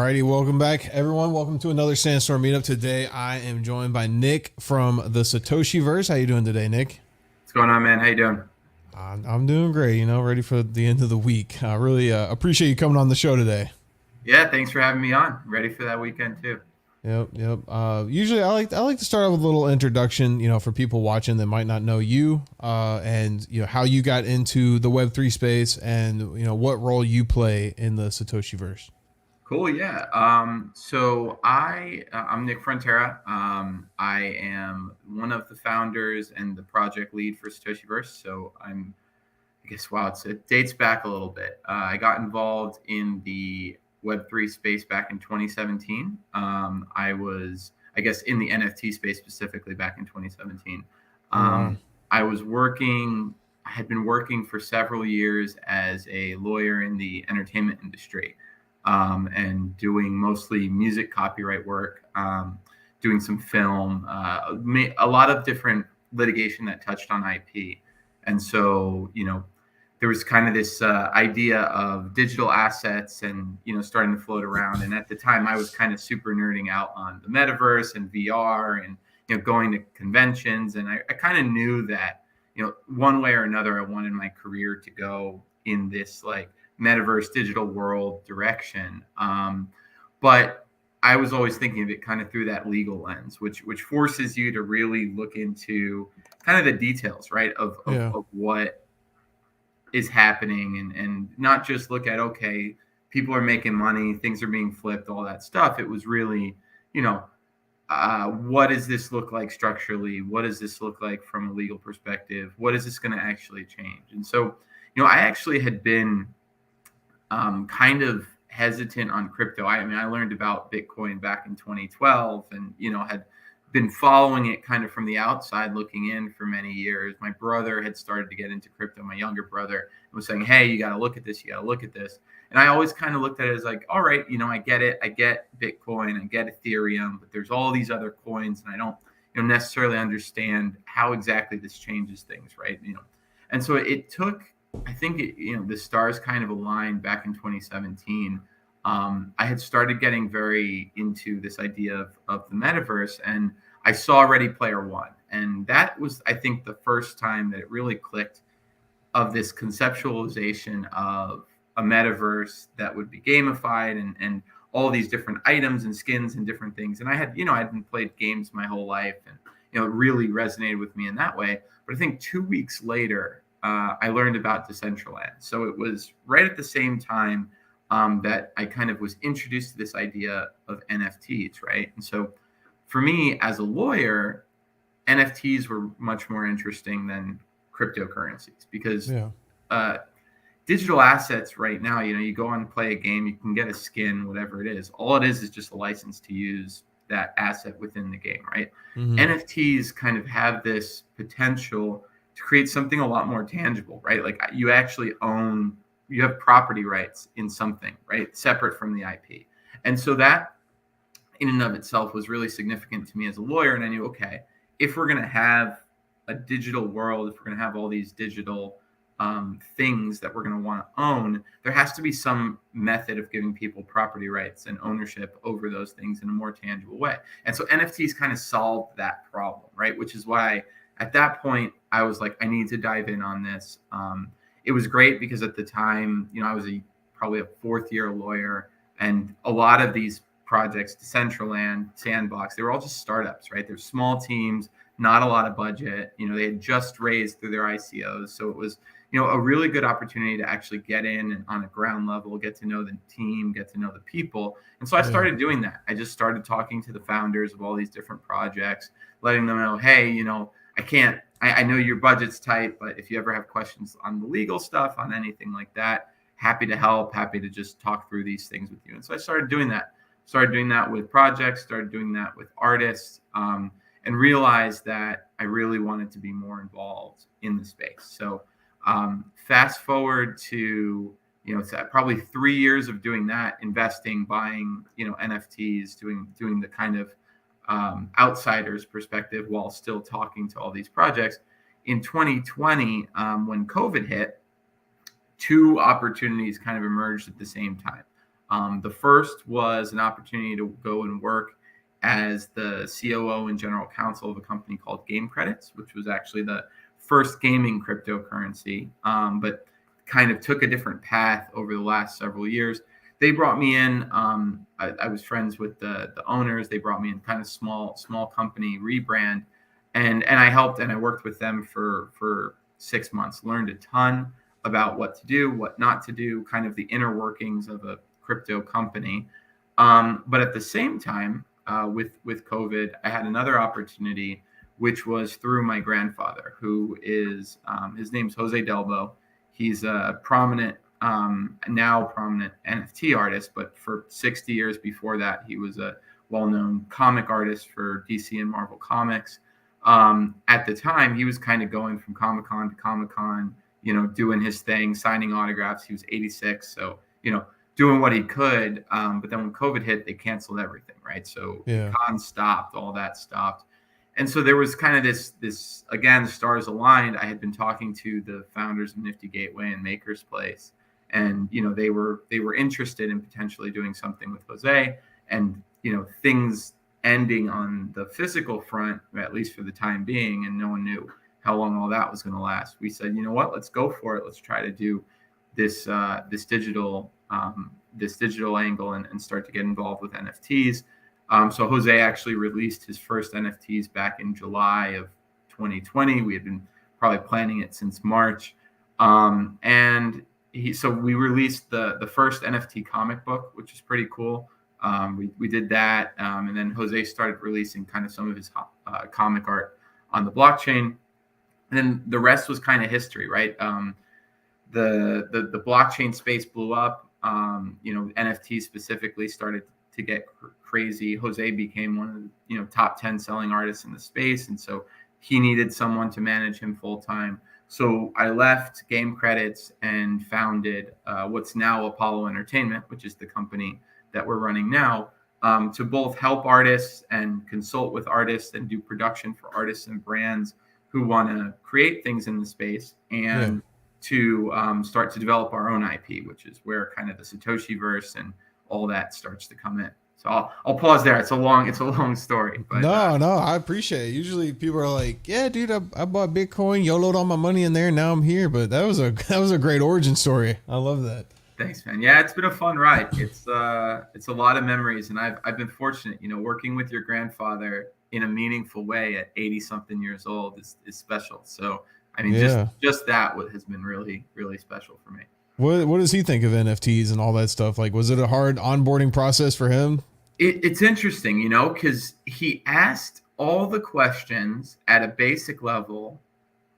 Alrighty, welcome back, everyone. Welcome to another SandStorm Meetup. Today, I am joined by Nick from the Satoshiverse. How you doing today, Nick? What's going on, man? How you doing? I'm doing great. Ready for the end of the week. I really appreciate you coming on the show today. Yeah, thanks for having me on. Ready for that weekend too. Yep. Usually, I like to start off with a little introduction. For people watching that might not know you, and how you got into the Web3 space, and what role you play in the Satoshiverse. Cool. Yeah. I'm Nick Frontera. I am one of the founders and the project lead for Satoshiverse. I guess, wow, it dates back a little bit. I got involved in the Web3 space back in 2017. I was, I guess, in the NFT space specifically back in 2017. Oh, wow. I was working, I had been working for several years as a lawyer in the entertainment industry, and doing mostly music copyright work, doing some film, a lot of different litigation that touched on IP. And so, there was kind of this idea of digital assets and, starting to float around. And at the time, I was kind of super nerding out on the metaverse and VR and, going to conventions. And I kind of knew that, one way or another, I wanted my career to go in this like metaverse digital world direction. But I was always thinking of it kind of through that legal lens, which forces you to really look into kind of the details, right, of what is happening, and not just look at, okay, people are making money, things are being flipped, all that stuff. It was really, what does this look like structurally? What does this look like from a legal perspective? What is this going to actually change? And so, I actually had been kind of hesitant on crypto. I mean, I learned about Bitcoin back in 2012 and, had been following it kind of from the outside looking in for many years. My brother had started to get into crypto, my younger brother, was saying, hey, you got to look at this, you got to look at this. And I always kind of looked at it as like, all right, I get it. I get Bitcoin, I get Ethereum, but there's all these other coins and I don't necessarily understand how exactly this changes things, right? And so it took, I think the stars kind of aligned back in 2017. I had started getting very into this idea of the metaverse, and I saw Ready Player One. And that was, I think, the first time that it really clicked of this conceptualization of a metaverse that would be gamified and all these different items and skins and different things. And I had, I hadn't played games my whole life, and, it really resonated with me in that way. But I think 2 weeks later, I learned about Decentraland. So it was right at the same time that I kind of was introduced to this idea of NFTs, right? And so for me as a lawyer, NFTs were much more interesting than cryptocurrencies because digital assets right now, you go on and play a game, you can get a skin, whatever it is. All it is just a license to use that asset within the game, right? Mm-hmm. NFTs kind of have this potential to create something a lot more tangible, right? Like you actually own, you have property rights in something, right? Separate from the IP. And so that in and of itself was really significant to me as a lawyer. And I knew, okay, if we're going to have a digital world, if we're going to have all these digital things that we're going to want to own, there has to be some method of giving people property rights and ownership over those things in a more tangible way. And so NFTs kind of solved that problem, right? Which is why at that point, I was like, I need to dive in on this. It was great because at the time, I was probably a fourth year lawyer, and a lot of these projects, Decentraland, Sandbox, they were all just startups, right? They're small teams, not a lot of budget. They had just raised through their ICOs. So it was, a really good opportunity to actually get in and on a ground level, get to know the team, get to know the people. And so I started doing that. I just started talking to the founders of all these different projects, letting them know, hey, I know your budget's tight, but if you ever have questions on the legal stuff, on anything like that, happy to help, happy to just talk through these things with you. And so I started doing that. Started doing that with projects, started doing that with artists, and realized that I really wanted to be more involved in the space. So fast forward to, it's probably 3 years of doing that, investing, buying, NFTs, doing the kind of outsider's perspective while still talking to all these projects. In 2020, when COVID hit, two opportunities kind of emerged at the same time. The first was an opportunity to go and work as the COO and general counsel of a company called Game Credits, which was actually the first gaming cryptocurrency, but kind of took a different path over the last several years. They brought me in. I was friends with the owners. They brought me in, kind of small company rebrand, and I helped and I worked with them for 6 months. Learned a ton about what to do, what not to do, kind of the inner workings of a crypto company. But at the same time, with COVID, I had another opportunity, which was through my grandfather, who is his name's Jose Delbo. He's a prominent, now prominent NFT artist, but for 60 years before that, he was a well-known comic artist for DC and Marvel Comics. At the time, he was kind of going from Comic-Con to Comic-Con, doing his thing, signing autographs. He was 86, so, doing what he could. But then when COVID hit, they canceled everything, right? So cons stopped, all that stopped. And so there was kind of this again, stars aligned. I had been talking to the founders of Nifty Gateway and Maker's Place, and they were interested in potentially doing something with Jose, and things ending on the physical front, at least for the time being, and no one knew how long all that was going to last. We said, you know what, let's go for it. Let's try to do this digital angle and start to get involved with NFTs. So Jose actually released his first NFTs back in July of 2020. We had been probably planning it since March. So we released the first NFT comic book, which is pretty cool. We did that. And then Jose started releasing kind of some of his comic art on the blockchain. And then the rest was kind of history, right? The blockchain space blew up. NFTs specifically started to get crazy. Jose became one of the top 10 selling artists in the space, and so he needed someone to manage him full time. So I left Game Credits and founded what's now Apollo Entertainment, which is the company that we're running now, to both help artists and consult with artists and do production for artists and brands who want to create things in the space, and to start to develop our own IP, which is where kind of the Satoshiverse and all that starts to come in. So I'll pause there. It's a long story. But no, I appreciate it. Usually people are like, yeah, dude, I bought Bitcoin, YOLO'd all my money in there, and now I'm here. But that was a great origin story. I love that. Thanks, man. Yeah, it's been a fun ride. It's a lot of memories, and I've been fortunate, working with your grandfather in a meaningful way at 80 something years old is special. So I mean, just that has been really, really special for me. What does he think of NFTs and all that stuff? Like, was it a hard onboarding process for him? It's interesting, because he asked all the questions at a basic level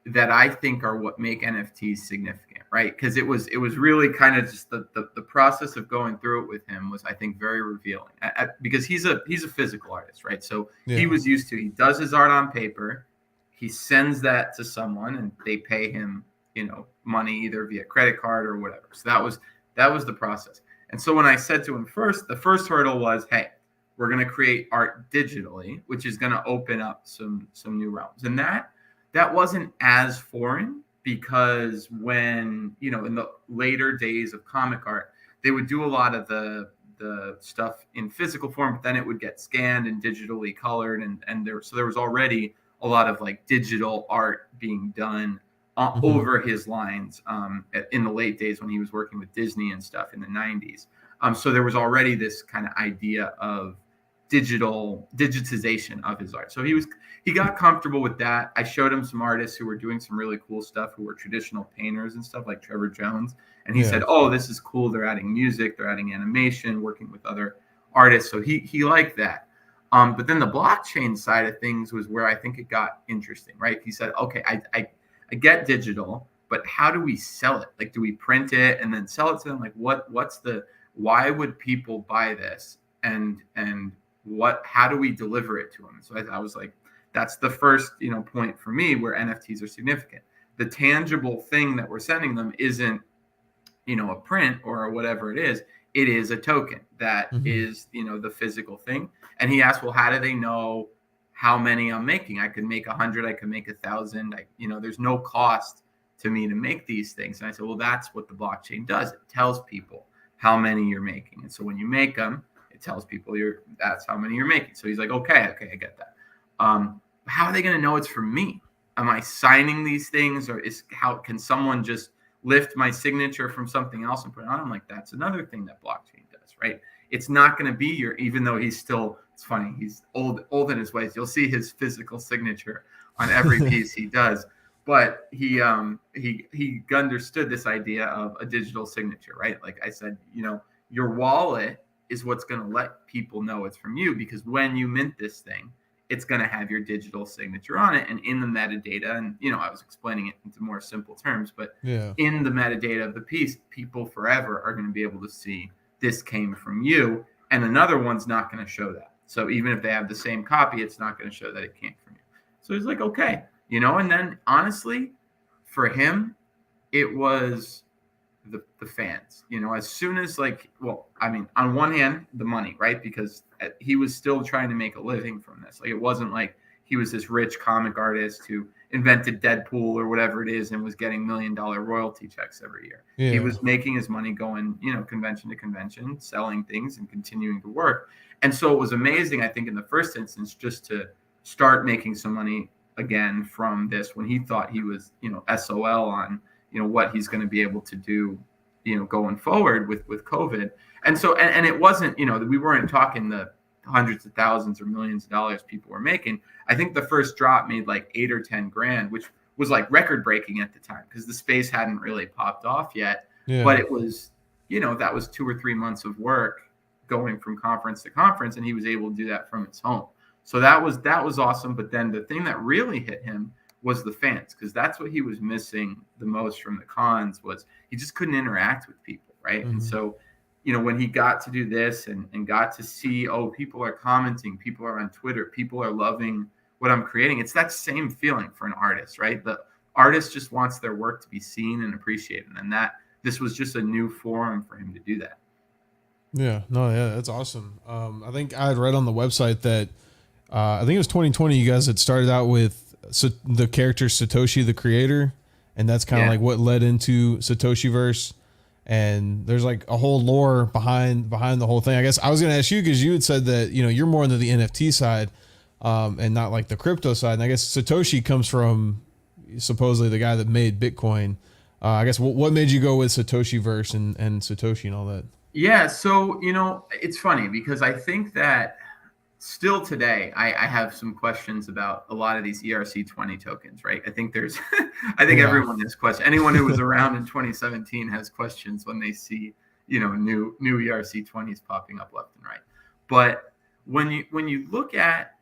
that I think are what make NFTs significant, right? Because it was really kind of just the process of going through it with him was, I think, very revealing. Because he's a physical artist, right? So he was used to, he does his art on paper, he sends that to someone, and they pay him, money either via credit card or whatever. So that was the process. And so when I said to him the first hurdle was, hey, we're going to create art digitally, which is going to open up some new realms. And that wasn't as foreign, because when, in the later days of comic art, they would do a lot of the stuff in physical form, but then it would get scanned and digitally colored. And there was already a lot of like digital art being done over his lines in the late days when he was working with Disney and stuff in the 90s. So there was already this kind of idea of digitization of his art. So he got comfortable with that. I showed him some artists who were doing some really cool stuff, who were traditional painters and stuff, like Trevor Jones. And he said, oh, this is cool. They're adding music, they're adding animation, working with other artists. So he liked that. But then the blockchain side of things was where I think it got interesting, right? He said, okay, I get digital, but how do we sell it? Like, do we print it and then sell it to them? Like, why would people buy this? And how do we deliver it to them? So I was like, that's the first, point for me where NFTs are significant. The tangible thing that we're sending them isn't, a print or whatever it is. It is a token that is, the physical thing. And he asked, well, how do they know how many I'm making? I could make 100, I could make 1,000. There's no cost to me to make these things. And I said, well, that's what the blockchain does. It tells people how many you're making. And so when you make them, it tells people that's how many you're making. So he's like, okay, I get that. How are they going to know it's from me? Am I signing these things, or how can someone just lift my signature from something else and put it on? I'm like, that's another thing that blockchain does, right? It's not going to be even though he's still, it's funny, he's old in his ways. You'll see his physical signature on every piece he does. But he understood this idea of a digital signature, right? Like I said, your wallet is what's going to let people know it's from you, because when you mint this thing, it's going to have your digital signature on it. And in the metadata, and I was explaining it into more simple terms, but in the metadata of the piece, people forever are going to be able to see this came from you, and another one's not going to show that. So even if they have the same copy, it's not going to show that it came from you. So he's like, okay, and then honestly, for him, it was the fans, as soon as on one hand, the money, right? Because he was still trying to make a living from this. Like, it wasn't like he was this rich comic artist who invented Deadpool or whatever it is and was getting $1 million royalty checks every year. Yeah. He was making his money going, convention to convention, selling things and continuing to work. And so it was amazing, I think, in the first instance, just to start making some money again from this, when he thought he was, SOL on, what he's going to be able to do, going forward with COVID. And so, and it wasn't, we weren't talking the hundreds of thousands or millions of dollars people were making. I think the first drop made like 8 or 10 grand, which was like record breaking at the time, because the space hadn't really popped off yet. Yeah. But it was, that was 2 or 3 months of work going from conference to conference, and he was able to do that from his home. So that was awesome. But then the thing that really hit him was the fans, because that's what he was missing the most from the cons, was he just couldn't interact with people, right? Mm-hmm. And so, when he got to do this and got to see, people are commenting, people are on Twitter, people are loving what I'm creating, it's that same feeling for an artist, right? The artist just wants their work to be seen and appreciated, and this was just a new forum for him to do that. Yeah, that's awesome. I think I had read on the website that I think it was 2020, you guys had started out with the character Satoshi the creator, and that's kind of like what led into Satoshiverse. And there's like a whole lore behind the whole thing. I guess I was going to ask you, because you had said that, you're more into the NFT side, and not like the crypto side. And I guess Satoshi comes from supposedly the guy that made Bitcoin. I guess what made you go with Satoshiverse and Satoshi and all that? Yeah. So, it's funny, because I think that still today, I have some questions about a lot of these ERC20 tokens, right? I think everyone has questions. Anyone who was around in 2017 has questions when they see, new ERC20s popping up left and right. But when you look at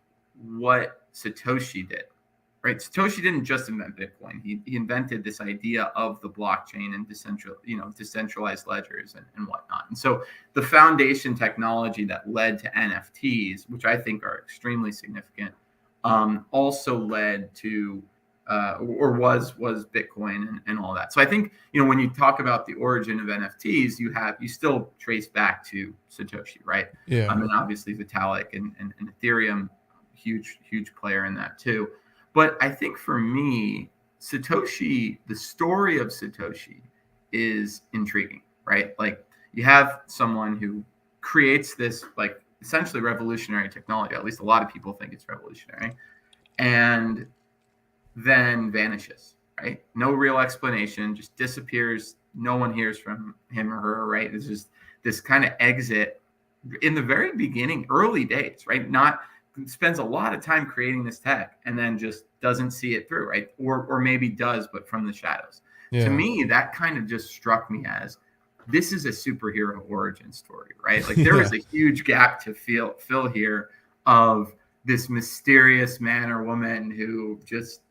what Satoshi did, right? Satoshi didn't just invent Bitcoin. He invented this idea of the blockchain and decentralized ledgers and whatnot. And so the foundation technology that led to NFTs, which I think are extremely significant, also led to or was Bitcoin and all that. So I think, when you talk about the origin of NFTs, you still trace back to Satoshi, right? Yeah. And obviously Vitalik and Ethereum, huge player in that too. But I think for me, Satoshi, the story of Satoshi is intriguing, right? Like, you have someone who creates this like essentially revolutionary technology, at least a lot of people think it's revolutionary, and then vanishes, right? No real explanation, just disappears. No one hears from him or her, right? It's just this kind of exit in the very beginning, early days, right? Spends a lot of time creating this tech and then just doesn't see it through, right? Or maybe does, but from the shadows. Yeah. To me, that kind of just struck me as, this is a superhero origin story, right? Like, there is a huge gap to fill here of this mysterious man or woman who just,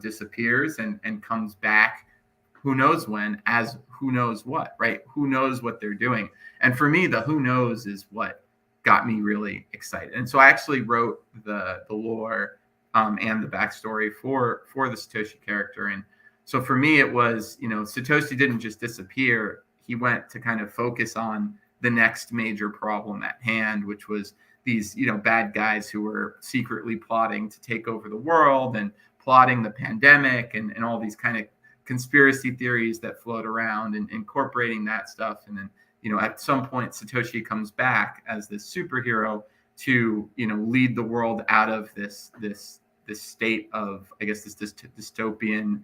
disappears and comes back, who knows when, as who knows what, right? Who knows what they're doing. And for me, the who knows is what got me really excited. And so I actually wrote the lore and the backstory for the Satoshi character. And so for me, it was, Satoshi didn't just disappear. He went to kind of focus on the next major problem at hand, which was these, bad guys who were secretly plotting to take over the world and plotting the pandemic and all these kind of conspiracy theories that float around, and incorporating that stuff. And then, at some point Satoshi comes back as this superhero to, lead the world out of this state of, I guess, this dystopian,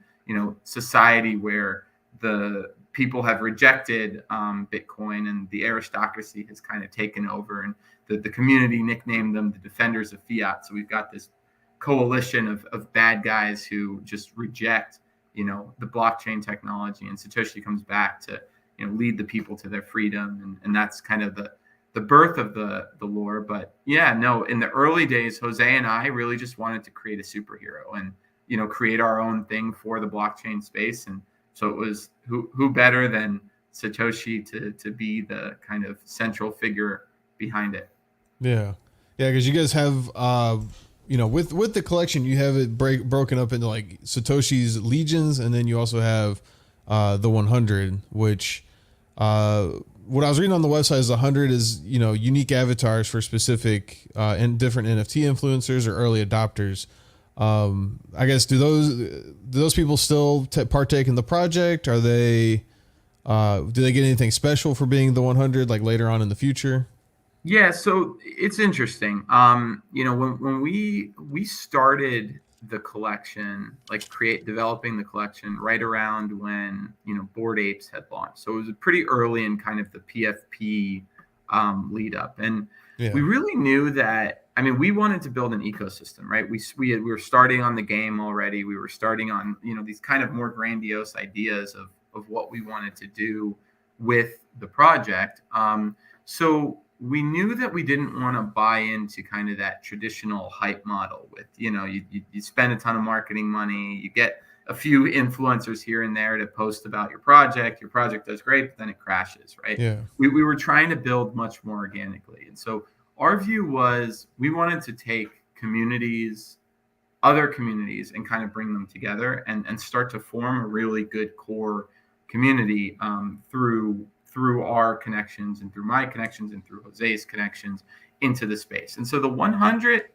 society where the people have rejected Bitcoin and the aristocracy has kind of taken over, and the community nicknamed them the defenders of fiat. So we've got this coalition of bad guys who just reject, the blockchain technology, and Satoshi comes back to, lead the people to their freedom. And that's kind of the birth of the lore. But yeah, no, in the early days, Jose and I really just wanted to create a superhero and, create our own thing for the blockchain space. And so it was who better than Satoshi to be the kind of central figure behind it. Yeah. Yeah. Because you guys have, with the collection, you have it broken up into like Satoshi's legions. And then you also have the 100, which what I was reading on the website is 100 is, unique avatars for specific and different NFT influencers or early adopters. I guess, do those people still partake in the project? Are they, do they get anything special for being the 100, like later on in the future? Yeah, so it's interesting. When we started the collection, like developing the collection right around when, Bored Apes had launched. So it was pretty early in kind of the PFP lead up. And we really knew that, we wanted to build an ecosystem, right? We were starting on the game already. We were starting on, these kind of more grandiose ideas of what we wanted to do with the project. So we knew that we didn't want to buy into kind of that traditional hype model with, you spend a ton of marketing money, you get a few influencers here and there to post about your project does great, but then it crashes, right? Yeah. We were trying to build much more organically. And so our view was we wanted to take other communities, and kind of bring them together and start to form a really good core community through our connections and through my connections and through Jose's connections into the space. And so the 100,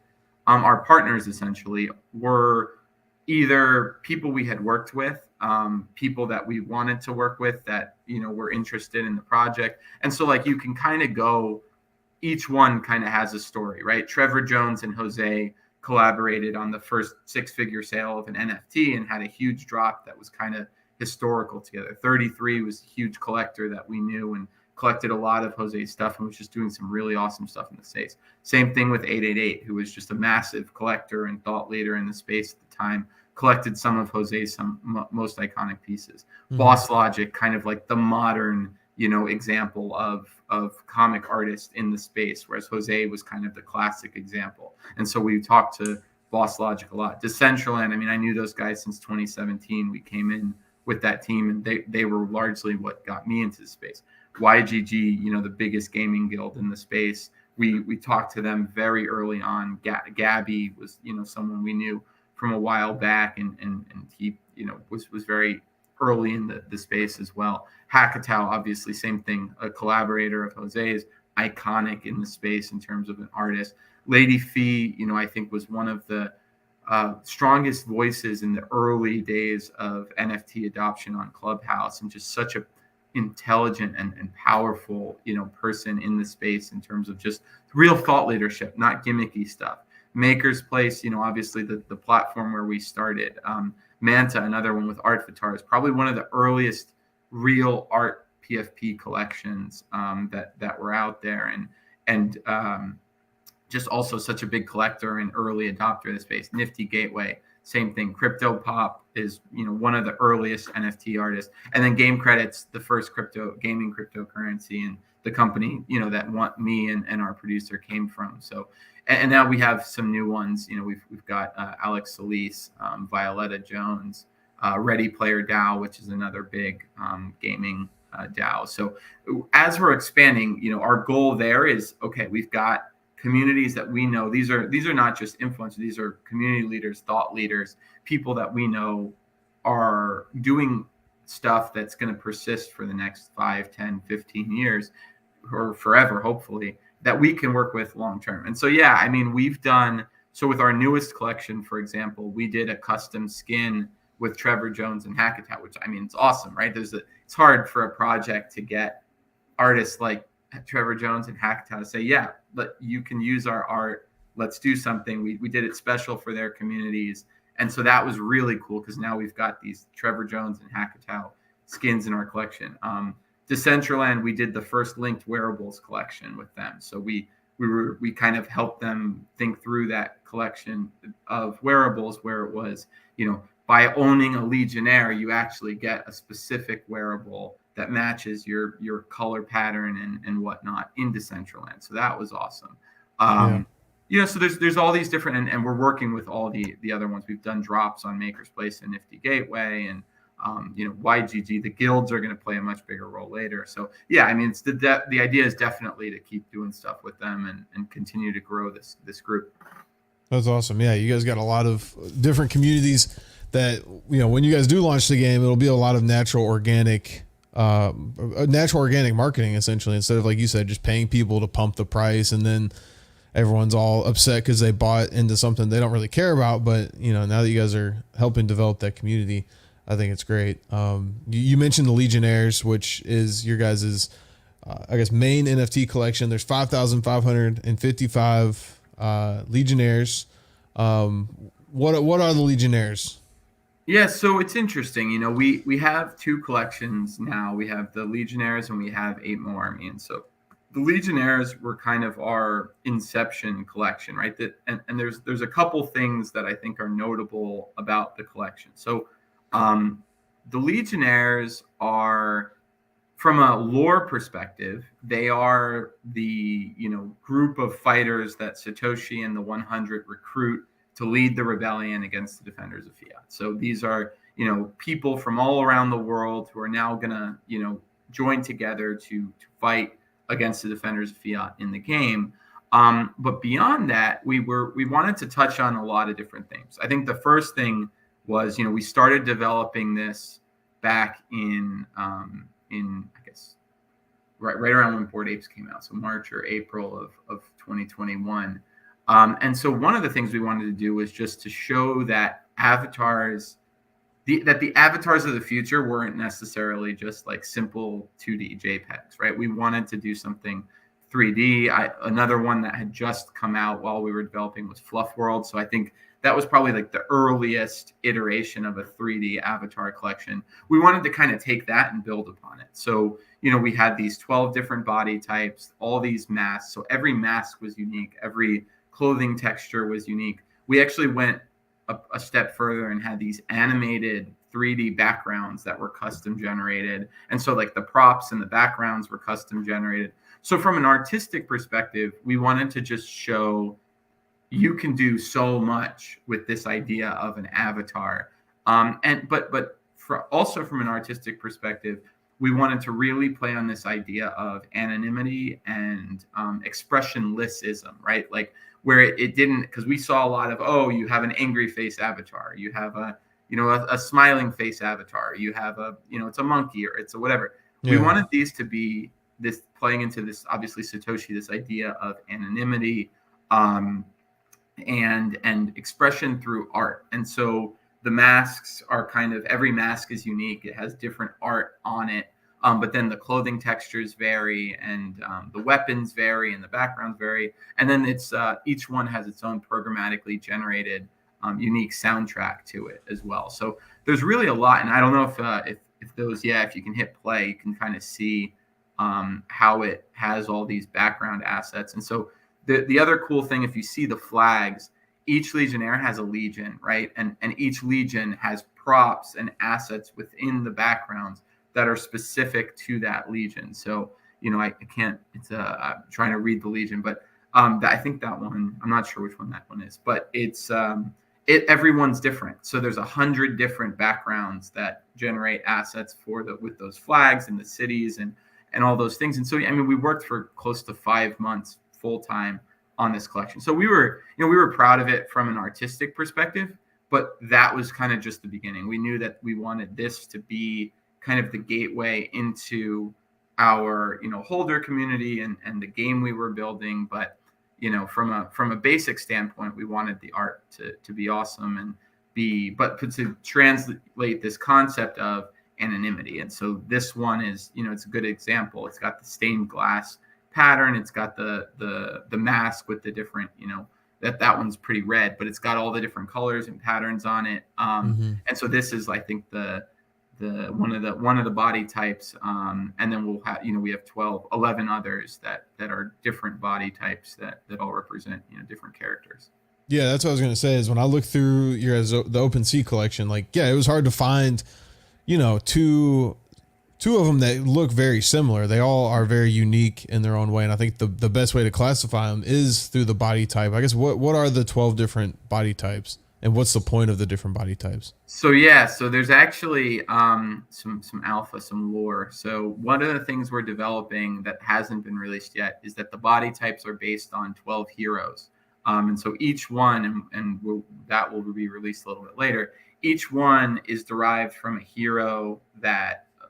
our partners essentially were either people we had worked with, people that we wanted to work with that, were interested in the project. And so like you can kind of go, each one kind of has a story, right? Trevor Jones and Jose collaborated on the first 6-figure sale of an NFT and had a huge drop that was kind of historical together. 33 was a huge collector that we knew and collected a lot of Jose's stuff and was just doing some really awesome stuff in the space. Same thing with 888, who was just a massive collector and thought leader in the space at the time, collected some of Jose's most iconic pieces. Mm-hmm. Boss Logic, kind of like the modern, example of comic artist in the space, whereas Jose was kind of the classic example. And so we talked to Boss Logic a lot. Decentraland, I knew those guys since 2017. We came in with that team, and they were largely what got me into the space. YGG, the biggest gaming guild in the space. We talked to them very early on. Gabby was, someone we knew from a while back, and he, was very early in the space as well. Hackatow, obviously, same thing, a collaborator of Jose's, iconic in the space in terms of an artist. Lady Fee, I think was one of the strongest voices in the early days of NFT adoption on Clubhouse, and just such a intelligent and powerful, person in the space in terms of just real thought leadership, not gimmicky stuff. Maker's Place, obviously the platform where we started. Manta, another one with Art Fatars, probably one of the earliest real art PFP collections that were out there, and just also such a big collector and early adopter of the space. Nifty Gateway, same thing. Crypto Pop is, one of the earliest NFT artists. And then Game Credits, the first gaming cryptocurrency, and the company, that me and our producer came from. So, and now we have some new ones. We've got Alex Solis, Violetta Jones, Ready Player DAO, which is another big gaming DAO. So as we're expanding, our goal there is, okay, we've got communities that we know. These are not just influencers. These are community leaders, thought leaders, people that we know are doing stuff that's going to persist for the next 5, 10, 15 years or forever, hopefully, that we can work with long term. And so, yeah, we've done, so with our newest collection, for example, we did a custom skin with Trevor Jones and Hackatow, which, it's awesome, right? It's hard for a project to get artists like Trevor Jones and Hackatow to say, yeah, but you can use our art. Let's do something. We did it special for their communities. And so that was really cool because now we've got these Trevor Jones and Hackatow skins in our collection. Decentraland, we did the first linked wearables collection with them. So we kind of helped them think through that collection of wearables where it was, by owning a Legionnaire, you actually get a specific wearable that matches your color pattern and whatnot in Decentraland. So that was awesome. So there's all these different, and we're working with all the other ones. We've done drops on Maker's Place and Nifty Gateway, and YGG. The guilds are going to play a much bigger role later. So yeah, I mean, it's the idea is definitely to keep doing stuff with them and continue to grow this group. That's awesome. Yeah, you guys got a lot of different communities that, when you guys do launch the game, it'll be a lot of natural organic marketing, essentially, instead of, like you said, just paying people to pump the price and then everyone's all upset because they bought into something they don't really care about. But now that you guys are helping develop that community, I think it's great. You mentioned the Legionnaires, which is your guys's, main NFT collection. There's 5,555 Legionnaires. What are the Legionnaires? Yeah, so it's interesting. We have two collections now. We have the Legionnaires and we have 8 more. I mean, so the Legionnaires were kind of our inception collection, right? And there's a couple things that I think are notable about the collection. So the Legionnaires are, from a lore perspective, they are the group of fighters that Satoshi and the 100 recruit to lead the rebellion against the defenders of fiat. So these are people from all around the world who are now gonna join together to fight against the defenders of fiat in the game. But beyond that, we wanted to touch on a lot of different things. I think the first thing was, we started developing this back in I guess right around when Bored Apes came out, so March or April of 2021. And so one of the things we wanted to do was just to show that the avatars of the future weren't necessarily just like simple 2D JPEGs, right? We wanted to do something 3D. Another one that had just come out while we were developing was Fluff World. So I think that was probably like the earliest iteration of a 3D avatar collection. We wanted to kind of take that and build upon it. So, we had these 12 different body types, all these masks. So every mask was unique. Every clothing texture was unique. We actually went a step further and had these animated 3D backgrounds that were custom generated. And so like the props and the backgrounds were custom generated. So from an artistic perspective, we wanted to just show you can do so much with this idea of an avatar. But also from an artistic perspective, we wanted to really play on this idea of anonymity and expressionlessism, right? Like where it didn't, because we saw a lot of, you have an angry face avatar, you have a smiling face avatar, you have it's a monkey or it's a whatever. Yeah. We wanted these to be this playing into this, obviously Satoshi, this idea of anonymity and expression through art. And so the masks are every mask is unique. It has different art on it. But then the clothing textures vary and the weapons vary and the backgrounds vary. And then it's each one has its own programmatically generated unique soundtrack to it as well. So there's really a lot. And I don't know if you can hit play, you can kind of see how it has all these background assets. And so the other cool thing, if you see the flags, each Legionnaire has a legion, right? And each legion has props and assets within the backgrounds that are specific to that legion. So, I can't, I'm trying to read the legion, but I think that one, I'm not sure which one that one is, but it's, everyone's different. So there's 100 different backgrounds that generate assets with those flags and the cities and all those things. And so, we worked for close to 5 months full time on this collection. So we were proud of it from an artistic perspective, but that was kind of just the beginning. We knew that we wanted this to be kind of the gateway into our, holder community and the game we were building. But, from a basic standpoint, we wanted the art to be awesome and to translate this concept of anonymity. And so this one is, it's a good example. It's got the stained glass pattern. It's got the mask with the different, that one's pretty red, but it's got all the different colors and patterns on it. And so this is, I think, the one of the body types. And then we'll have, we have 11 others that are different body types that all represent, different characters. Yeah, that's what I was gonna say. Is when I look through the OpenSea collection, like, yeah, it was hard to find, two of them that look very similar. They all are very unique in their own way, and I think the best way to classify them is through the body type. I guess what are the 12 different body types, and what's the point of the different body types? So there's actually some alpha, some lore. So one of the things we're developing that hasn't been released yet is that the body types are based on 12 heroes. And so each one, that will be released a little bit later. Each one is derived from a hero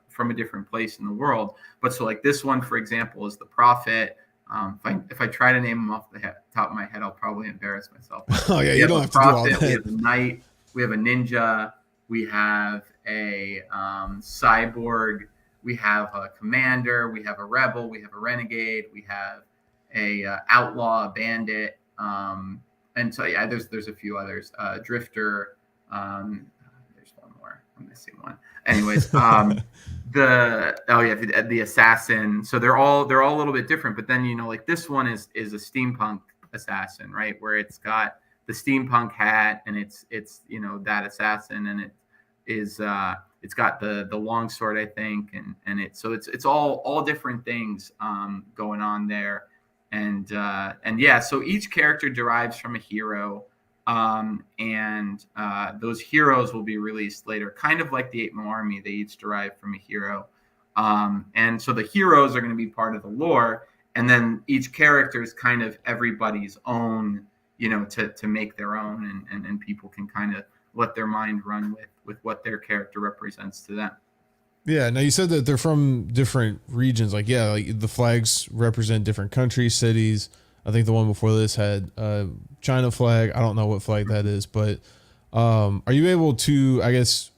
from a different place in the world. But so like this one, for example, is the prophet. If I try to name them off the top of my head, I'll probably embarrass myself. Oh yeah, you don't have to do all that. We have a knight, we have a ninja, we have a cyborg, we have a commander, we have a rebel, we have a renegade, we have a outlaw, a bandit. And so there's a few others. Drifter. There's one more. I'm missing one. Anyways, the assassin. So they're all a little bit different. But then like this one is a steampunk assassin, right? Where it's got the steampunk hat, and it's that assassin, and it is it's got the long sword, I think, and it's all different things going on there. And so each character derives from a hero, and those heroes will be released later, kind of like the 8 Mil Army. They each derive from a hero, and so the heroes are going to be part of the lore, and then each character is kind of everybody's own, to make their own, and people can kind of let their mind run with what their character represents to them. Yeah. Now you said that they're from different regions. Like the flags represent different countries, cities. I think the one before this had China flag. I don't know what flag that is, but are you able to, I guess,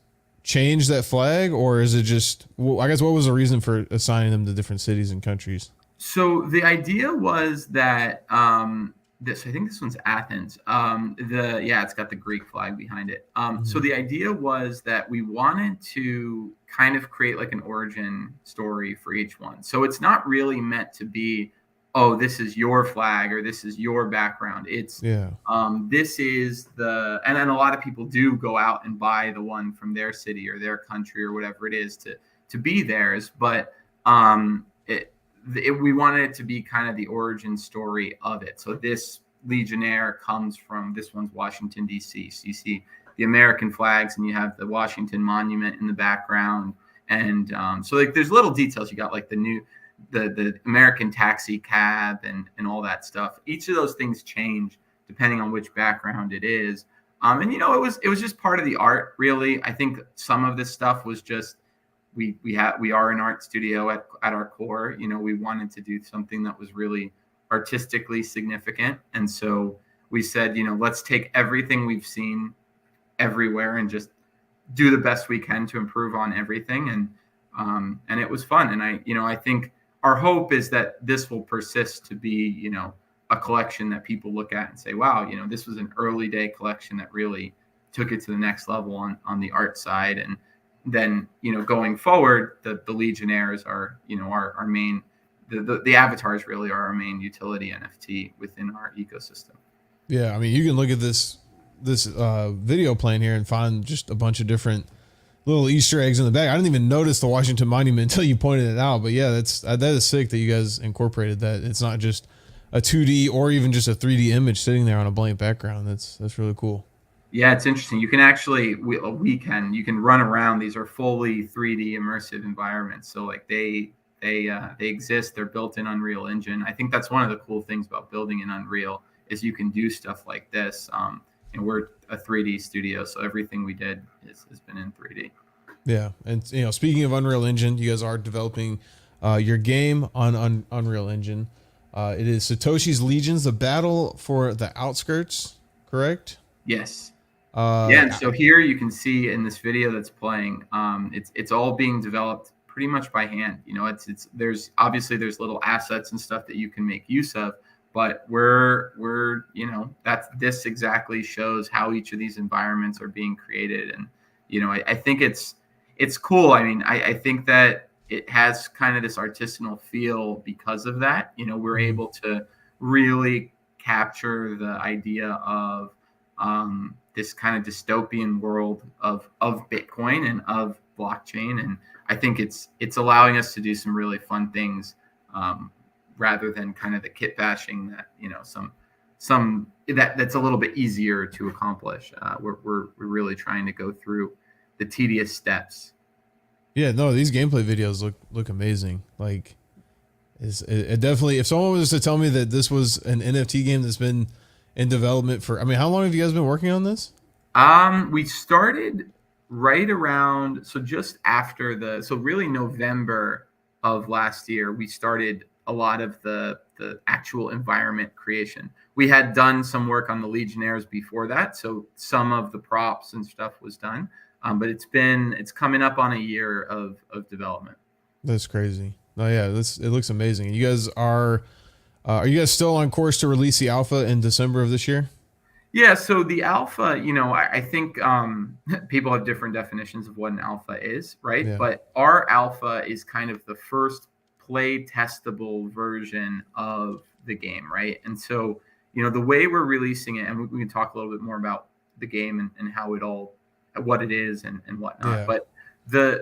change that flag, or is it just? Well, I guess what was the reason for assigning them to different cities and countries? So the idea was that I think this one's Athens. It's got the Greek flag behind it. So the idea was that we wanted to kind of create like an origin story for each one. So it's not really meant to be, oh, this is your flag or this is your background. It's this is and then a lot of people do go out and buy the one from their city or their country or whatever it is to be theirs. But we wanted it to be kind of the origin story of it. So this Legionnaire comes from, this one's Washington, D.C. So you see the American flags, and you have the Washington Monument in the background. And so like there's little details. You got like the American taxi cab and all that stuff. Each of those things change depending on which background it is. And it was just part of the art, really. I think some of this stuff was just, we are an art studio at our core. We wanted to do something that was really artistically significant, and so we said, let's take everything we've seen everywhere and just do the best we can to improve on everything. And it was fun. And I think our hope is that this will persist to be, a collection that people look at and say, wow, this was an early day collection that really took it to the next level on the art side. And then, going forward, the Legionnaires are, our main, the avatars really are our main utility NFT within our ecosystem. Yeah. I mean, you can look at this video playing here and find just a bunch of different little Easter eggs in the back. I didn't even notice the Washington Monument until you pointed it out, but yeah, that is sick that you guys incorporated that. It's not just a 2D or even just a 3D image sitting there on a blank background. That's really cool. Yeah, it's interesting. You can actually, you can run around. These are fully 3D immersive environments. So like they exist. They're built in Unreal Engine. I think that's one of the cool things about building in Unreal is you can do stuff like this. And we're a 3D studio, so everything we did has been in 3D. Yeah, and speaking of Unreal Engine, you guys are developing your game on Unreal Engine. It is Satoshi's Legions: The Battle for the Outskirts, correct? Yes. Yeah, and so here you can see in this video that's playing, it's all being developed pretty much by hand. You know, it's there's obviously there's little assets and stuff that you can make use of, but we're you know, that's this exactly shows how each of these environments are being created. And you know, I think it's cool. I mean, I think that it has kind of this artisanal feel because of that. You know, we're Mhm. able to really capture the idea of this kind of dystopian world of Bitcoin and of blockchain. And I think it's allowing us to do some really fun things, rather than kind of the kit bashing that, you know, some that's a little bit easier to accomplish. We're really trying to go through the tedious steps. Yeah, no, these gameplay videos look amazing. Like, it definitely. If someone was to tell me that this was an NFT game that's been in development for, I mean, how long have you guys been working on this? We started right around, so just after so really November of last year, we started a lot of the actual environment creation. We had done some work on the Legionnaires before that, so some of the props and stuff was done. But it's coming up on a year of development. That's crazy. Oh yeah, it looks amazing. You guys are you guys still on course to release the alpha in December of this year? Yeah, so the alpha, you know, I think people have different definitions of what an alpha is, right? Yeah. But our alpha is kind of the first play testable version of the game, right? And so, you know, the way we're releasing it, and we can talk a little bit more about the game and how it all, what it is and whatnot. Yeah. But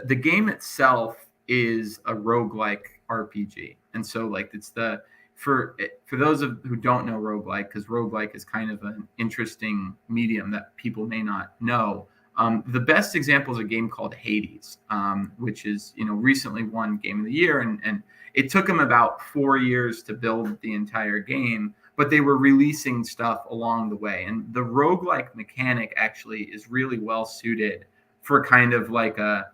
the game itself is a roguelike RPG. And so like it's the for those who don't know roguelike, because roguelike is kind of an interesting medium that people may not know. The best example is a game called Hades, which is, you know, recently won Game of the Year, and it took them about 4 years to build the entire game, but they were releasing stuff along the way. And the roguelike mechanic actually is really well suited for kind of like a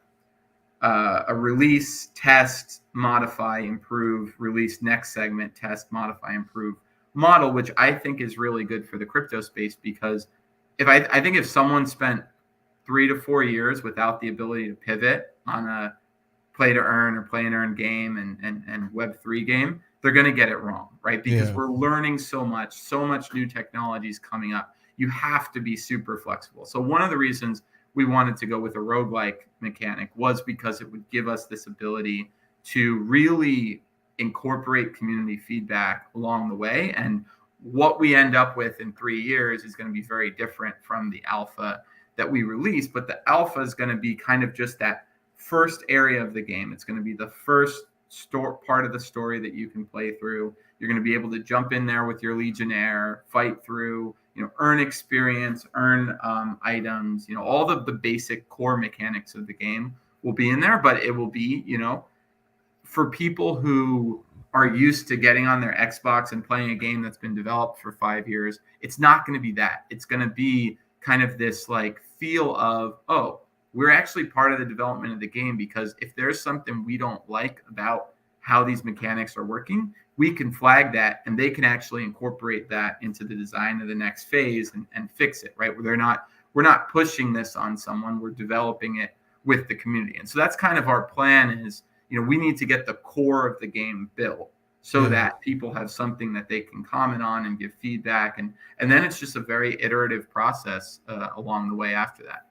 release, test, modify, improve, release, next segment, test, modify, improve model, which I think is really good for the crypto space. Because I think if someone spent 3 to 4 years without the ability to pivot on a play to earn or play and earn game and Web3 game, they're going to get it wrong, right? Because Yeah. we're learning so much new technology is coming up. You have to be super flexible. So one of the reasons we wanted to go with a roguelike mechanic was because it would give us this ability to really incorporate community feedback along the way. And what we end up with in 3 years is going to be very different from the alpha that we release. But the alpha is going to be kind of just that first area of the game. It's going to be the first part of the story that you can play through. You're going to be able to jump in there with your Legionnaire, fight through, you know, earn experience, earn items, you know, all the basic core mechanics of the game will be in there. But it will be, you know, for people who are used to getting on their Xbox and playing a game that's been developed for 5 years, it's not going to be that. It's going to be kind of this like feel of, oh, we're actually part of the development of the game, because if there's something we don't like about how these mechanics are working, we can flag that and they can actually incorporate that into the design of the next phase and fix it, right? Where we're not pushing this on someone, we're developing it with the community. And so that's kind of our plan is, you know, we need to get the core of the game built so Yeah. that people have something that they can comment on and give feedback. And then it's just a very iterative process along the way after that.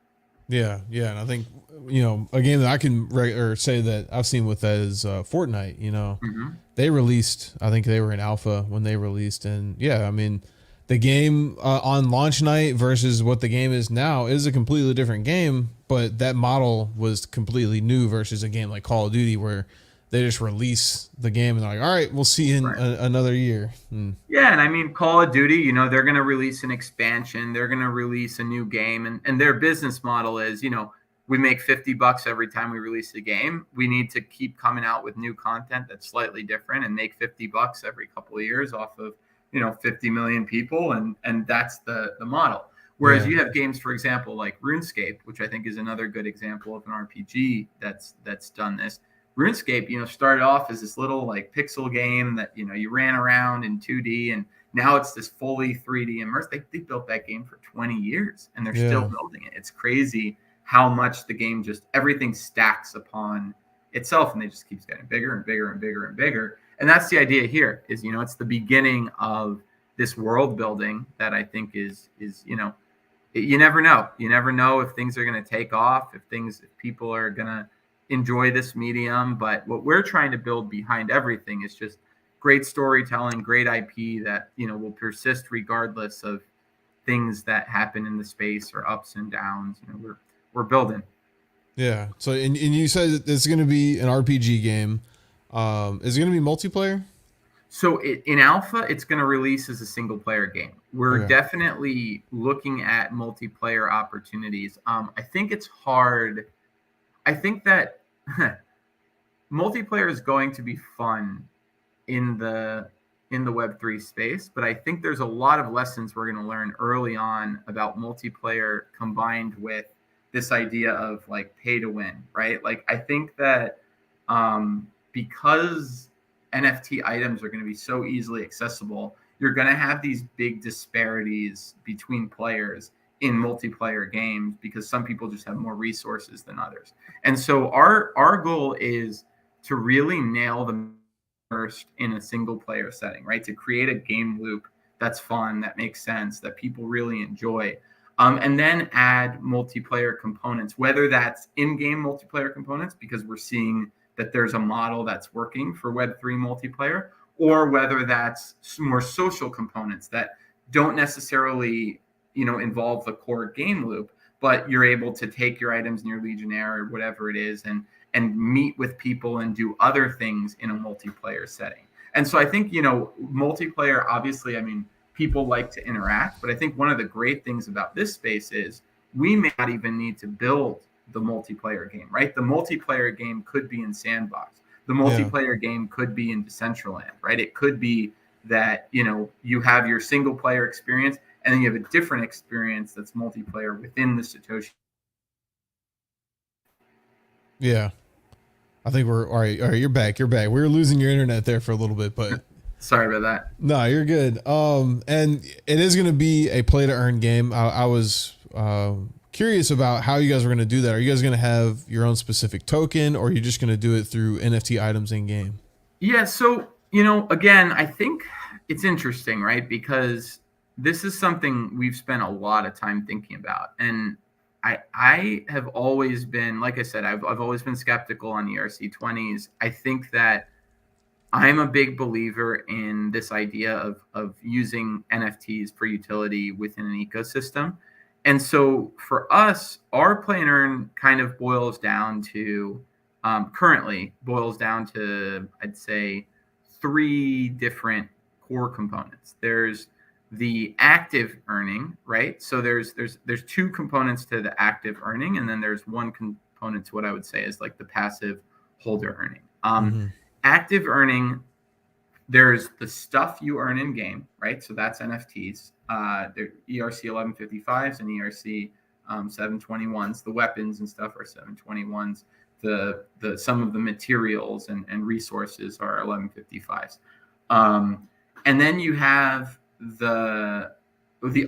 Yeah, yeah, and I think, you know, a game that I can or say that I've seen with that is Fortnite. You know, Mm-hmm. they released. I think they were in alpha when they released, and yeah, I mean, the game on launch night versus what the game is now is a completely different game. But that model was completely new versus a game like Call of Duty, where they just release the game and they're like, all right, we'll see you in Right. another year. Mm. Yeah, and I mean, Call of Duty, you know, they're going to release an expansion, they're going to release a new game, and their business model is, you know, we make $50 every time we release a game. We need to keep coming out with new content that's slightly different and make $50 every couple of years off of, you know, 50 million people, and that's the model. Whereas Yeah, you have games, for example, like RuneScape, which I think is another good example of an RPG that's done this. RuneScape, you know, started off as this little like pixel game that, you know, you ran around in 2D, and Now it's this fully 3D immersive. They built that game for 20 years and they're still Yeah. building it. It's crazy how much the game just everything stacks upon itself, and it just keeps getting bigger and bigger and bigger and bigger. And that's the idea here is, it's the beginning of this world building that I think is you never know. You never know if things are going to take off, if people are going to enjoy this medium. But what we're trying to build behind everything is just great storytelling, great IP that, will persist regardless of things that happen in the space or ups and downs. We're building. Yeah. So, and you said it's going to be an RPG game. Is it going to be multiplayer? So in alpha, it's going to release as a single player game. We're definitely looking at multiplayer opportunities. I think it's hard. I think that multiplayer is going to be fun in the Web3 space, but I think there's a lot of lessons we're going to learn early on about multiplayer combined with this idea of like pay to win, right? Like I think that because NFT items are going to be so easily accessible, you're going to have these big disparities between players in multiplayer games because some people just have more resources than others. And so our goal is to really nail the first in a single player setting, right? To create a game loop that's fun, that makes sense, that people really enjoy. And then add multiplayer components, whether that's in-game multiplayer components, because we're seeing that there's a model that's working for Web3 multiplayer, or whether that's more social components that don't necessarily, involve the core game loop, but you're able to take your items in your Legionnaire or whatever it is and meet with people and do other things in a multiplayer setting. And so I think, multiplayer, obviously, people like to interact, but I think one of the great things about this space is we may not even need to build the multiplayer game, right? The multiplayer game could be in Sandbox. The multiplayer game could be in Decentraland, right? It could be that, you have your single player experience and then you have a different experience that's multiplayer within the Satoshi. Yeah. I think we're all right. All right. You're back. We were losing your internet there for a little bit, but sorry about that. No, you're good. And it is going to be a play to earn game. I was, curious about how you guys are going to do that. Are you guys going to have your own specific token, or are you just going to do it through NFT items in game? Yeah. So, again, I think it's interesting, right? Because this is something we've spent a lot of time thinking about. And I have always been, like I said, I've always been skeptical on ERC20s. I think that I'm a big believer in this idea of using NFTs for utility within an ecosystem. And so for us, our play and earn kind of boils down to, I'd say, 3 different core components. There's the active earning, right? So there's 2 components to the active earning, and then there's one component to what I would say is like the passive holder earning. Active earning, there's the stuff you earn in game, right? So that's NFTs. They're ERC 1155s and ERC 721s. The weapons and stuff are 721s. The some of the materials and resources are 1155s. And then you have the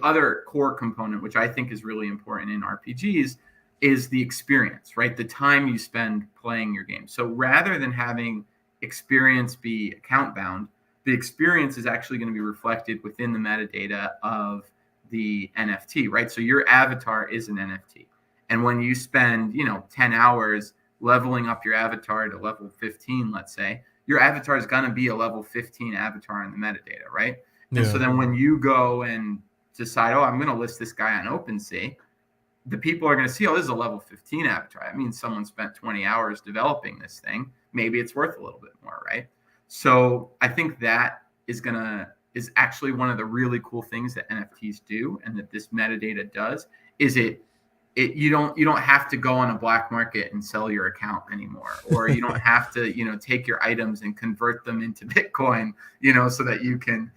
other core component, which I think is really important in RPGs, is the experience, right? The time you spend playing your game. So rather than having experience be account bound, the experience is actually going to be reflected within the metadata of the NFT, right? So your avatar is an NFT. And when you spend, 10 hours leveling up your avatar to level 15, let's say, your avatar is going to be a level 15 avatar in the metadata, right? And so then when you go and decide, I'm going to list this guy on OpenSea, the people are going to see, this is a level 15 avatar. That means someone spent 20 hours developing this thing. Maybe it's worth a little bit more, right? So I think that is actually one of the really cool things that NFTs do, and that this metadata does, is you don't have to go on a black market and sell your account anymore, or you don't have to, take your items and convert them into Bitcoin, so that you can,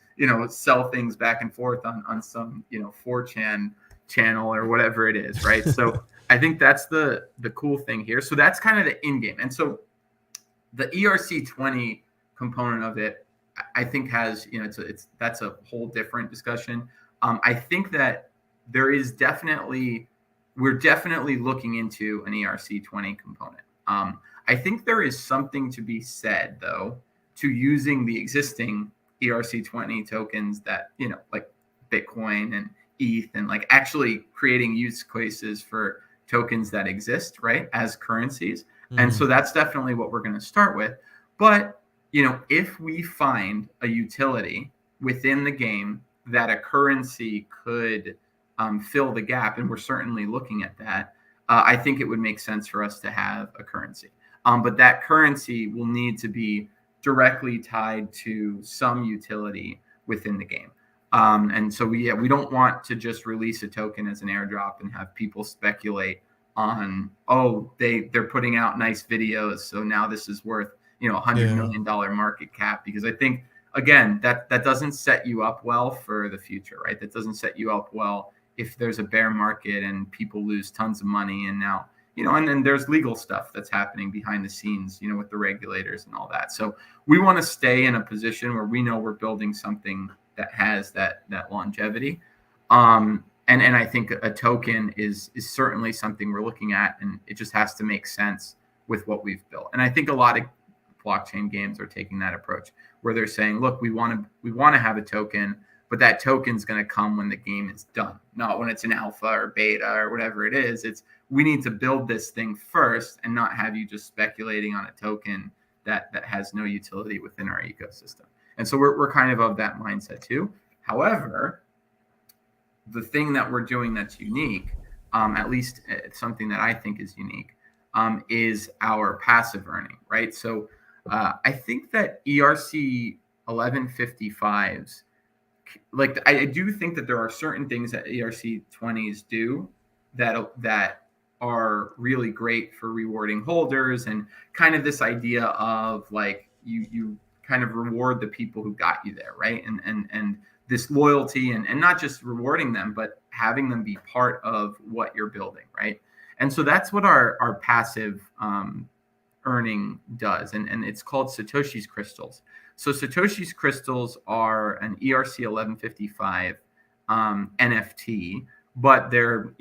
sell things back and forth on some, 4chan channel or whatever it is, right? So I think that's the cool thing here. So that's kind of the in-game. And so the ERC20 component of it, I think has, that's a whole different discussion. I think that we're definitely looking into an ERC20 component. I think there is something to be said, though, to using the existing ERC20 tokens that, like Bitcoin and ETH, and like actually creating use cases for tokens that exist, right, as currencies. And so that's definitely what we're going to start with. But, if we find a utility within the game that a currency could fill the gap, and we're certainly looking at that, I think it would make sense for us to have a currency. But that currency will need to be directly tied to some utility within the game. And so we don't want to just release a token as an airdrop and have people speculate on, they're putting out nice videos, so now this is worth $100 million market cap, because I think, again, that doesn't set you up well for the future, right? That doesn't set you up well if there's a bear market and people lose tons of money, and now and then there's legal stuff that's happening behind the scenes, with the regulators and all that. So we want to stay in a position where we know we're building something that has that longevity. And I think a token is certainly something we're looking at, and it just has to make sense with what we've built. And I think a lot of blockchain games are taking that approach, where they're saying, look, we want to have a token, but that token's going to come when the game is done, not when it's an alpha or beta or whatever it is. We need to build this thing first and not have you just speculating on a token that has no utility within our ecosystem. And so we're kind of that mindset too. However, the thing that we're doing that's unique, at least something that I think is unique, is our passive earning, right? So I think that ERC 1155s, like I do think that there are certain things that ERC 20s do that are really great for rewarding holders, and kind of this idea of like you kind of reward the people who got you there, right? And this loyalty, and not just rewarding them, but having them be part of what you're building, right? And so that's what our passive earning does, and it's called Satoshi's crystals. So Satoshi's crystals are an ERC 1155 NFT, but they're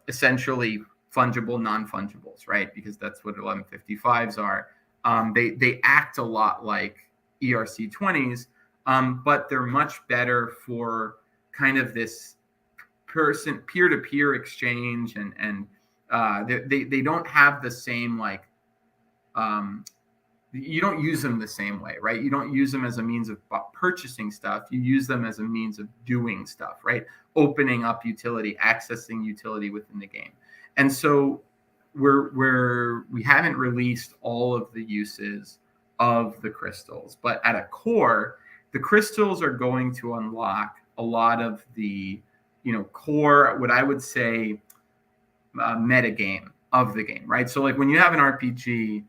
essentially fungible non-fungibles, right? Because that's what 1155s are. They act a lot like ERC 20s, but they're much better for kind of this peer-to-peer exchange, and they don't have the same like you don't use them the same way, right? You don't use them as a means of purchasing stuff. You use them as a means of doing stuff, right? Opening up utility, accessing utility within the game. And so we haven't released all of the uses of the crystals, but at a core, the crystals are going to unlock a lot of the core, what I would say, meta game of the game, right? So like when you have an RPG,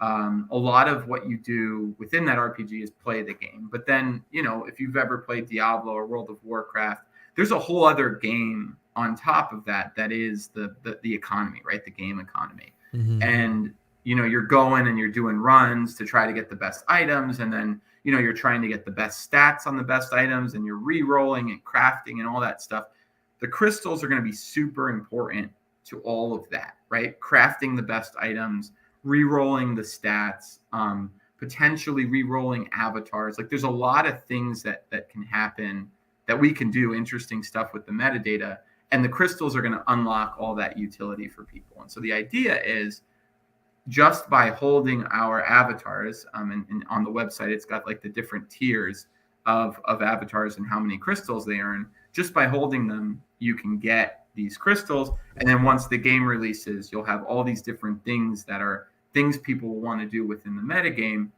a lot of what you do within that RPG is play the game. But then, if you've ever played Diablo or World of Warcraft, there's a whole other game on top of that is the economy, right? The game economy. Mm-hmm. And, you're going and you're doing runs to try to get the best items. And then, you're trying to get the best stats on the best items, and you're re-rolling and crafting and all that stuff. The crystals are going to be super important to all of that, right? Crafting the best items, re-rolling the stats, potentially re-rolling avatars. Like there's a lot of things that can happen, that we can do interesting stuff with the metadata, and the crystals are going to unlock all that utility for people. And so the idea is, just by holding our avatars, and on the website, it's got like the different tiers of avatars and how many crystals they earn. Just by holding them, you can get these crystals. And then once the game releases, you'll have all these different things that are things people will want to do within the metagame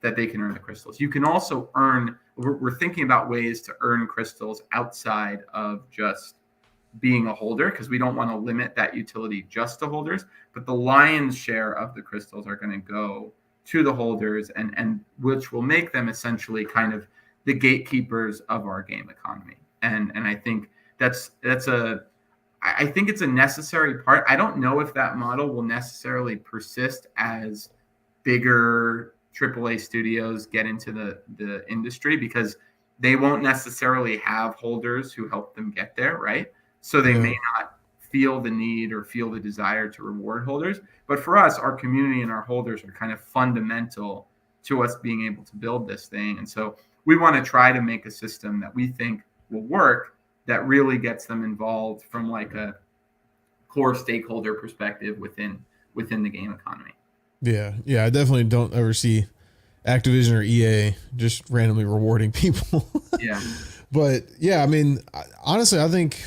that they can earn the crystals. You can also earn, we're thinking about ways to earn crystals outside of just being a holder, because we don't want to limit that utility just to holders, but the lion's share of the crystals are going to go to the holders, and which will make them essentially kind of the gatekeepers of our game economy. And I think I think it's a necessary part. I don't know if that model will necessarily persist as bigger AAA studios get into the industry, because they won't necessarily have holders who help them get there, right? So they Yeah. may not feel the need or feel the desire to reward holders. But for us, our community and our holders are kind of fundamental to us being able to build this thing. And so we want to try to make a system that we think will work, that really gets them involved from like a core stakeholder perspective within the game economy. Yeah. Yeah. I definitely don't ever see Activision or EA just randomly rewarding people. Yeah. But yeah, I mean, honestly, I think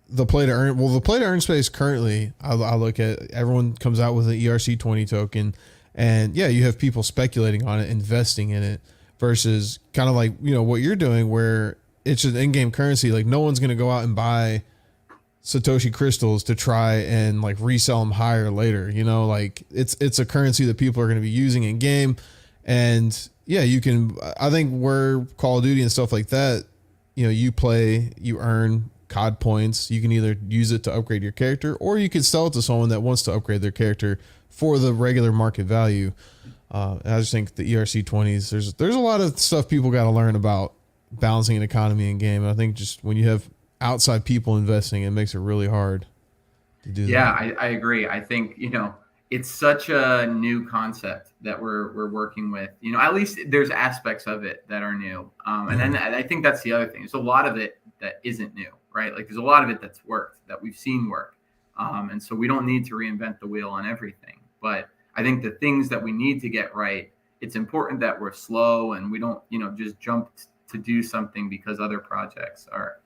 the play to earn space currently, I look at, everyone comes out with an ERC20 token, and yeah, you have people speculating on it, investing in it, versus kind of like, what you're doing, where it's an in-game currency. Like, no one's going to go out and buy Satoshi crystals to try and like resell them higher later. Like it's a currency that people are going to be using in game. And yeah, I think where Call of Duty and stuff like that, you play, you earn COD points. You can either use it to upgrade your character, or you can sell it to someone that wants to upgrade their character for the regular market value. And I just think the ERC20s, there's a lot of stuff people got to learn about balancing an economy in game. And I think just when you have outside people investing, it makes it really hard to do that. Yeah, I agree. I think, it's such a new concept that we're working with. At least there's aspects of it that are new. And then I think that's the other thing. There's a lot of it that isn't new, right? Like, there's a lot of it that's worked, that we've seen work. And so we don't need to reinvent the wheel on everything. But I think the things that we need to get right, it's important that we're slow and we don't, just jump to do something because other projects are,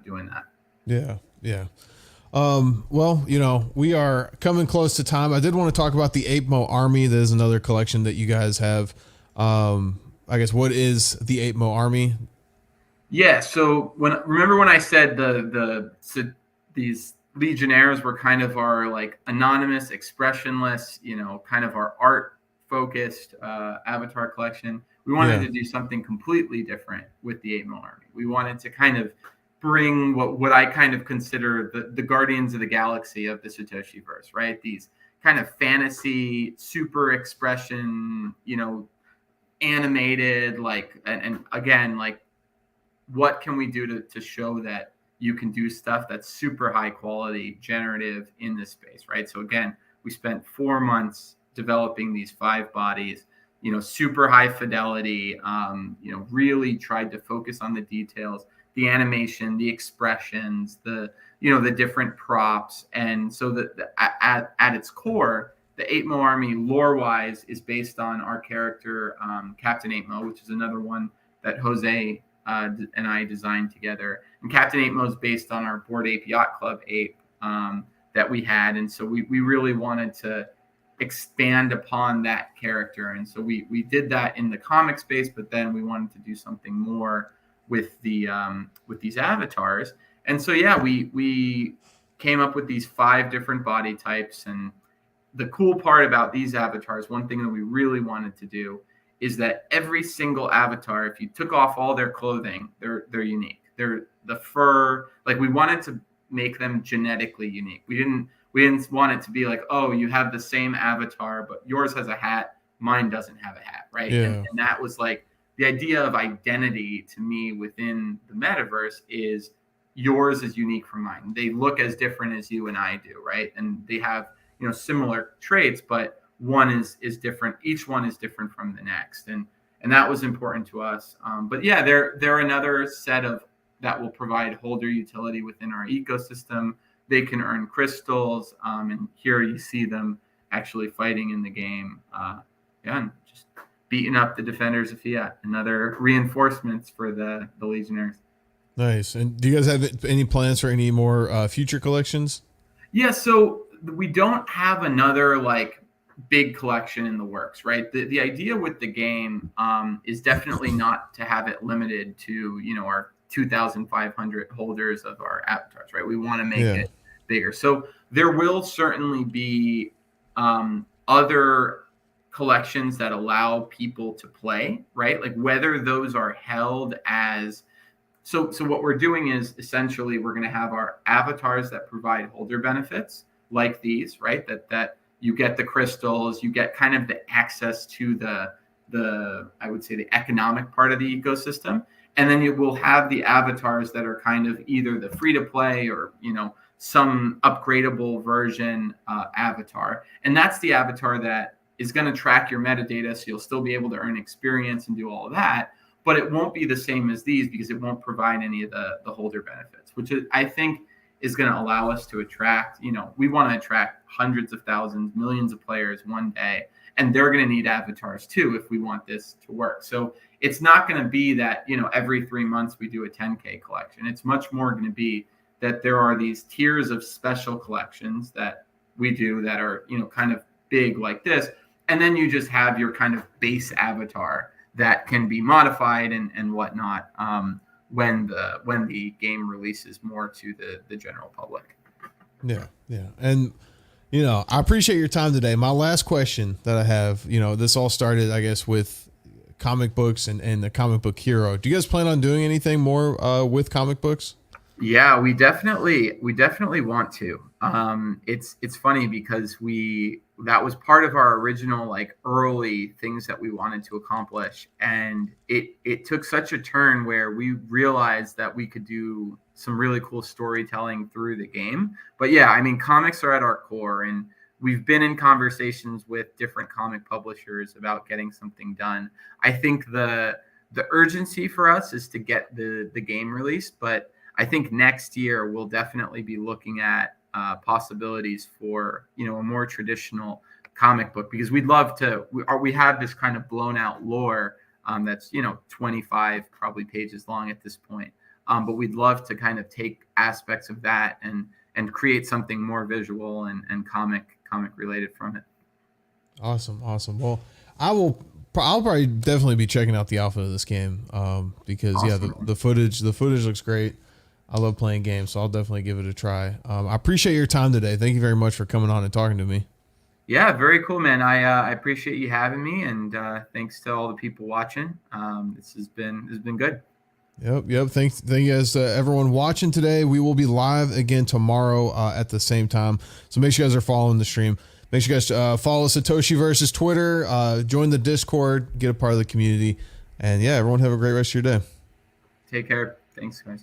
doing that. Yeah. Yeah. Well, we are coming close to time. I did want to talk about the ApeMo Army. There's another collection that you guys have. I guess, what is the ApeMo Army? Yeah. So remember when I said these Legionnaires were kind of our like anonymous, expressionless, kind of our art focused avatar collection. We wanted to do something completely different with the ApeMo Army. We wanted to kind of bring what I kind of consider the Guardians of the Galaxy of the Satoshiverse, right? These kind of fantasy, super expression, animated, like, and again, like, what can we do to show that you can do stuff that's super high quality, generative in this space, right? So again, we spent 4 months developing these 5 bodies, super high fidelity, really tried to focus on the details, the animation, the expressions, the different props. And so that at its core, the ApeMo Army lore-wise is based on our character, Captain ApeMo, which is another one that Jose and I designed together. And Captain ApeMo is based on our Bored Ape Yacht Club ape that we had. And so we really wanted to expand upon that character. And so we did that in the comic space, but then we wanted to do something more with these avatars. And so yeah, we came up with these 5 different body types. And the cool part about these avatars, one thing that we really wanted to do, is that every single avatar, if you took off all their clothing, they're unique. They're the fur, like, we wanted to make them genetically unique. We didn't want it to be like, oh, you have the same avatar, but yours has a hat, mine doesn't have a hat, right? Yeah. And that was like the idea of identity to me within the metaverse is yours is unique from mine. They look as different as you and I do, right? And they have, similar traits, but one is different. Each one is different from the next. And that was important to us. But yeah, they're another set of that will provide holder utility within our ecosystem. They can earn crystals. And here you see them actually fighting in the game. And just beating up the defenders of Fiat. Another reinforcements for the Legionnaires. Nice. And do you guys have any plans for any more future collections? Yeah, so we don't have another like big collection in the works, right? The idea with the game is definitely not to have it limited to, our 2,500 holders of our avatars, right? We want to make it bigger. So there will certainly be other collections that allow people to play, right? Like whether those are held as so what we're doing is essentially we're going to have our avatars that provide holder benefits like these, right? That you get the crystals, you get kind of the access to the I would say the economic part of the ecosystem. And then you will have the avatars that are kind of either the free to play or, some upgradable version avatar. And that's the avatar that is going to track your metadata. So you'll still be able to earn experience and do all of that, but it won't be the same as these because it won't provide any of the holder benefits, which I think is going to allow us to attract, we want to attract hundreds of thousands, millions of players one day. And they're going to need avatars too if we want this to work. So it's not going to be that, every 3 months we do a 10K collection. It's much more going to be that there are these tiers of special collections that we do that are, kind of big like this. And then you just have your kind of base avatar that can be modified and whatnot when the game releases more to the general public. Yeah. And I appreciate your time today. My last question that I have, this all started, I guess, with comic books and the comic book hero. Do you guys plan on doing anything more with comic books? Yeah, we definitely want to. It's funny because that was part of our original early things that we wanted to accomplish, and it took such a turn where we realized that we could do some really cool storytelling through the game. But yeah, I mean, comics are at our core, and we've been in conversations with different comic publishers about getting something done. I think the urgency for us is to get the game released, but I think next year we'll definitely be looking at possibilities for a more traditional comic book, because we'd love to. We have this kind of blown out lore that's 25 probably pages long at this point, but we'd love to kind of take aspects of that and create something more visual and comic related from it. Awesome. Well, I'll probably definitely be checking out the alpha of this game because awesome. the footage looks great. I love playing games, so I'll definitely give it a try. I appreciate your time today. Thank you very much for coming on and talking to me. Yeah, very cool, man. I appreciate you having me, and thanks to all the people watching. This has been good. Yep. Thank you guys to everyone watching today. We will be live again tomorrow at the same time. So make sure you guys are following the stream. Make sure you guys follow Satoshiverse's Twitter, join the Discord, get a part of the community. And yeah, everyone have a great rest of your day. Take care. Thanks, guys.